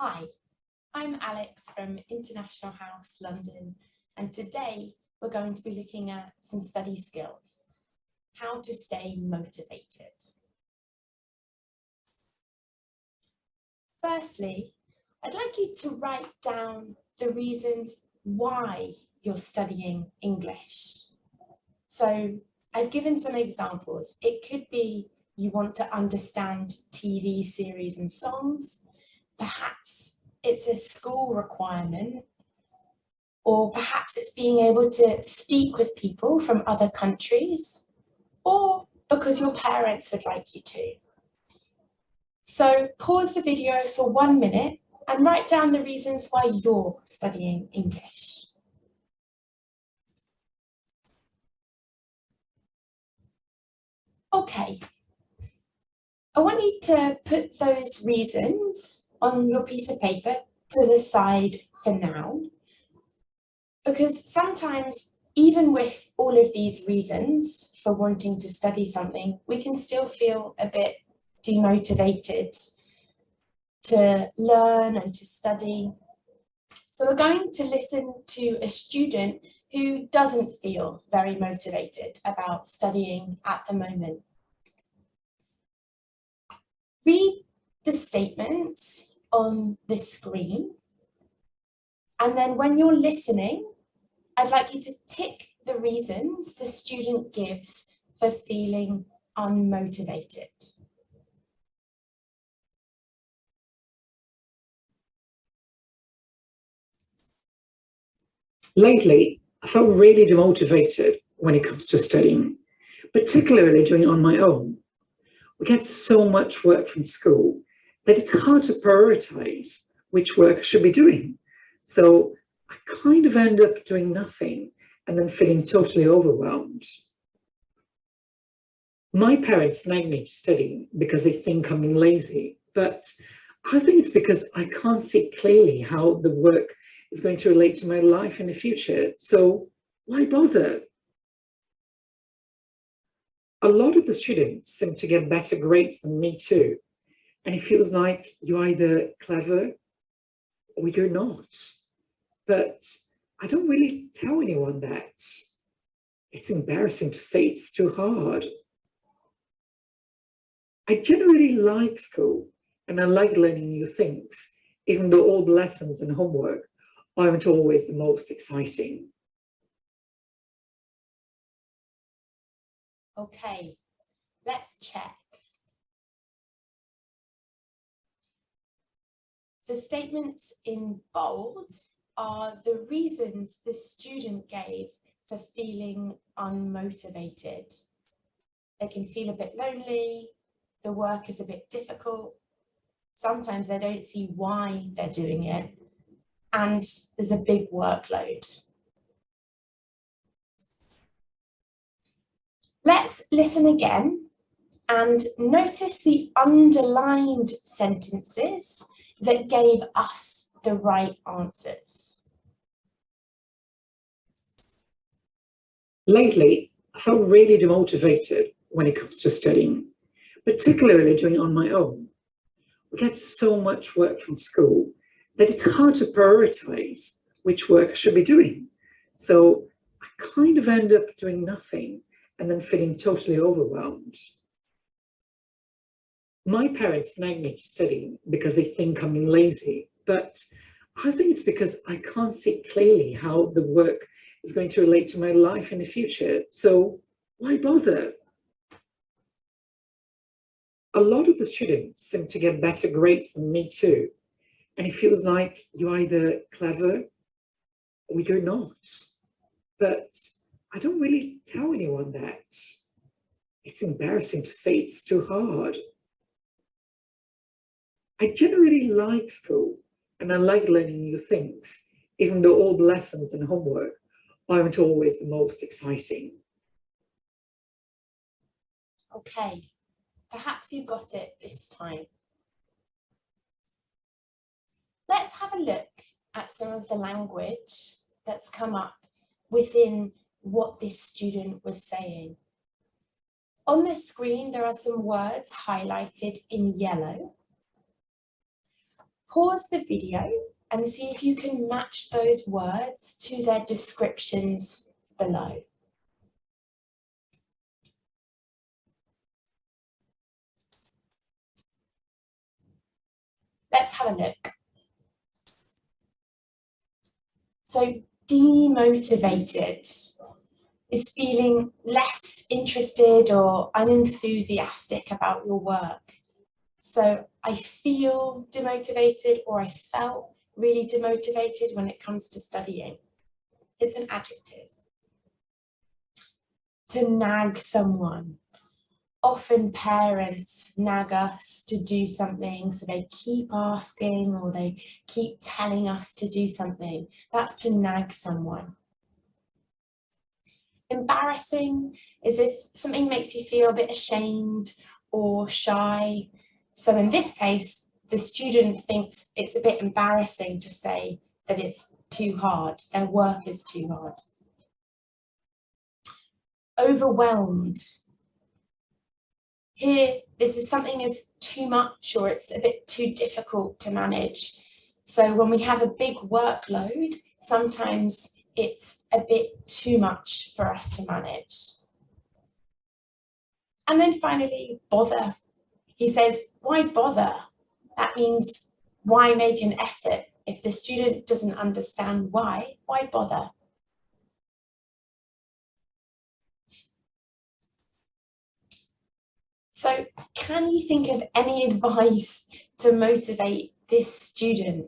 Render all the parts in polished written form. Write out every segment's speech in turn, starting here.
Hi, I'm Alex from International House, London, and today we're going to be looking at some study skills, how to stay motivated. Firstly, I'd like you to write down the reasons why you're studying English. So I've given some examples. It could be you want to understand TV series and songs. Perhaps it's a school requirement, or perhaps it's being able to speak with people from other countries, or because your parents would like you to. So pause the video for 1 minute and write down the reasons why you're studying English. Okay, I want you to put those reasons on your piece of paper to the side for now, because sometimes even with all of these reasons for wanting to study something, we can still feel a bit demotivated to learn and to study. So we're going to listen to a student who doesn't feel very motivated about studying at the moment. Read the statements on the screen, and then when you're listening, I'd like you to tick the reasons the student gives for feeling unmotivated. Lately, I felt really demotivated when it comes to studying, particularly doing it on my own. We get so much work from school that it's hard to prioritize which work I should be doing. So I kind of end up doing nothing and then feeling totally overwhelmed. My parents nag me to study because they think I'm being lazy, but I think it's because I can't see clearly how the work is going to relate to my life in the future. So why bother? A lot of the students seem to get better grades than me too. And it feels like you're either clever or you're not. But I don't really tell anyone that. It's embarrassing to say it's too hard. I generally like school and I like learning new things, even though all the lessons and homework aren't always the most exciting. Okay, let's check. The statements in bold are the reasons the student gave for feeling unmotivated. They can feel a bit lonely, the work is a bit difficult, sometimes they don't see why they're doing it, and there's a big workload. Let's listen again and notice the underlined sentences that gave us the right answers. Lately, I felt really demotivated when it comes to studying, particularly doing it on my own. We get so much work from school that it's hard to prioritize which work I should be doing. So I kind of end up doing nothing and then feeling totally overwhelmed. My parents nag me to study because they think I'm being lazy, but I think it's because I can't see clearly how the work is going to relate to my life in the future. So why bother? A lot of the students seem to get better grades than me too. And it feels like you're either clever or you're not. But I don't really tell anyone that. It's embarrassing to say it's too hard. I generally like school and I like learning new things, even though all the lessons and homework aren't always the most exciting. Okay, perhaps you got it this time. Let's have a look at some of the language that's come up within what this student was saying. On the screen, there are some words highlighted in yellow. Pause the video and see if you can match those words to their descriptions below. Let's have a look. So demotivated is feeling less interested or unenthusiastic about your work. So I feel demotivated, or I felt really demotivated when it comes to studying. It's an adjective. To nag someone. Often parents nag us to do something, so they keep asking or they keep telling us to do something. That's to nag someone. Embarrassing is if something makes you feel a bit ashamed or shy. So in this case, the student thinks it's a bit embarrassing to say that it's too hard, their work is too hard. Overwhelmed. Here, this is something is too much or it's a bit too difficult to manage. So when we have a big workload, sometimes it's a bit too much for us to manage. And then finally, bother. He says, why bother? That means, why make an effort? If the student doesn't understand why bother? So can you think of any advice to motivate this student?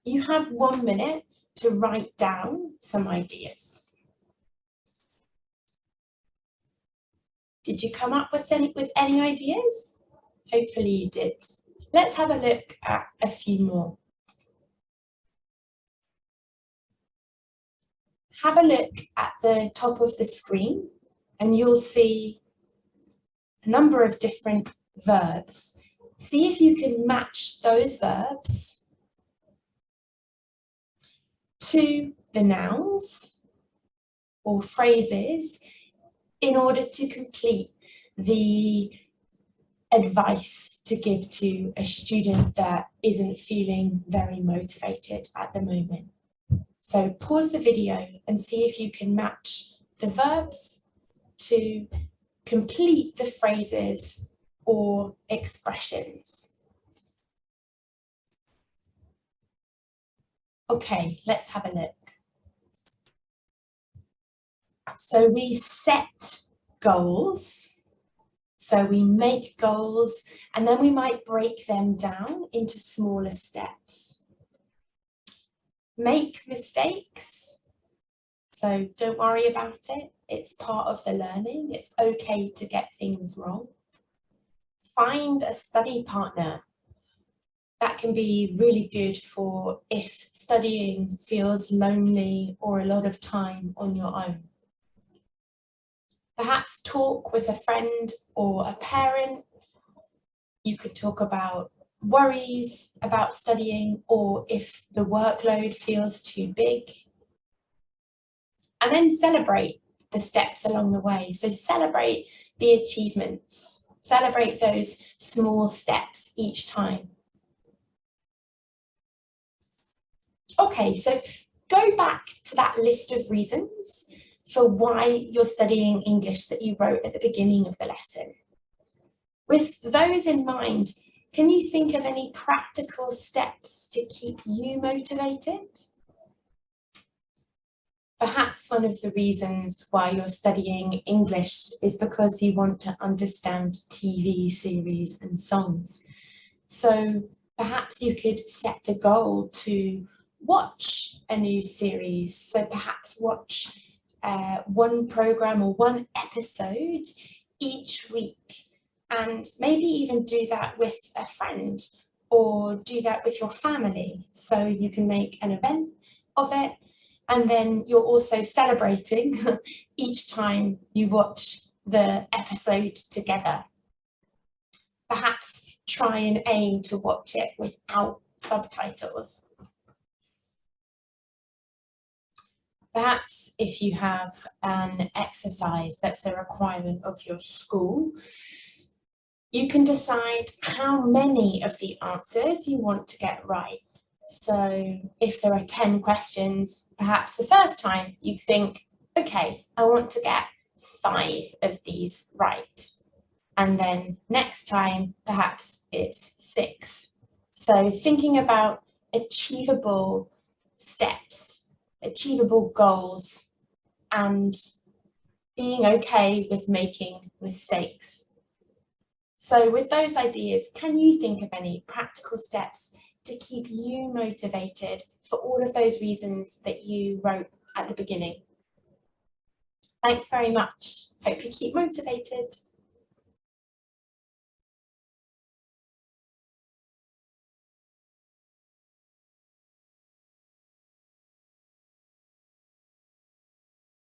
You have 1 minute to write down some ideas. Did you come up with any ideas? Hopefully you did. Let's have a look at a few more. Have a look at the top of the screen and you'll see a number of different verbs. See if you can match those verbs to the nouns or phrases in order to complete the advice to give to a student that isn't feeling very motivated at the moment. So pause the video and see if you can match the verbs to complete the phrases or expressions. Okay, let's have a look. So we set goals. So we make goals and then we might break them down into smaller steps. Make mistakes. So don't worry about it. It's part of the learning. It's okay to get things wrong. Find a study partner. That can be really good for if studying feels lonely or a lot of time on your own. Perhaps talk with a friend or a parent. You could talk about worries about studying or if the workload feels too big. And then celebrate the steps along the way. So celebrate the achievements. Celebrate those small steps each time. Okay, so go back to that list of reasons for why you're studying English that you wrote at the beginning of the lesson. With those in mind, can you think of any practical steps to keep you motivated? Perhaps one of the reasons why you're studying English is because you want to understand TV series and songs. So perhaps you could set the goal to watch a new series. So perhaps watch one program or one episode each week, and maybe even do that with a friend or do that with your family. So you can make an event of it, and then you're also celebrating each time you watch the episode together. Perhaps try and aim to watch it without subtitles. Perhaps if you have an exercise that's a requirement of your school, You can decide how many of the answers you want to get right. So if there are 10 questions, perhaps the first time you think, okay, I want to get 5 of these right. And then next time, perhaps it's 6. So thinking about achievable steps, achievable goals, and being okay with making mistakes. So with those ideas, can you think of any practical steps to keep you motivated for all of those reasons that you wrote at the beginning? Thanks very much. Hope you keep motivated.